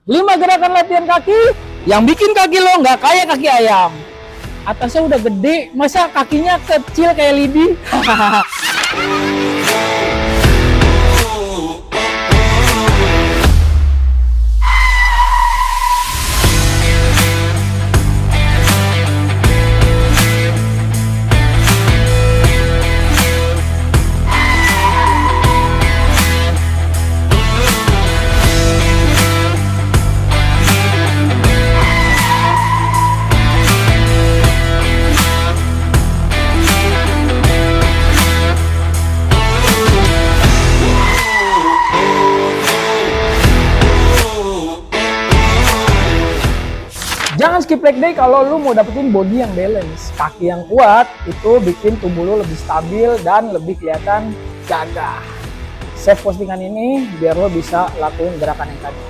5 gerakan latihan kaki yang bikin kaki lo nggak kayak kaki ayam. Atasnya udah gede, masa kakinya kecil kayak lidi? Jangan skip leg day kalau lu mau dapetin body yang balance. Kaki yang kuat itu bikin tubuh lu lebih stabil dan lebih kelihatan gagah. Save postingan ini biar lo bisa lakuin gerakan yang tadi.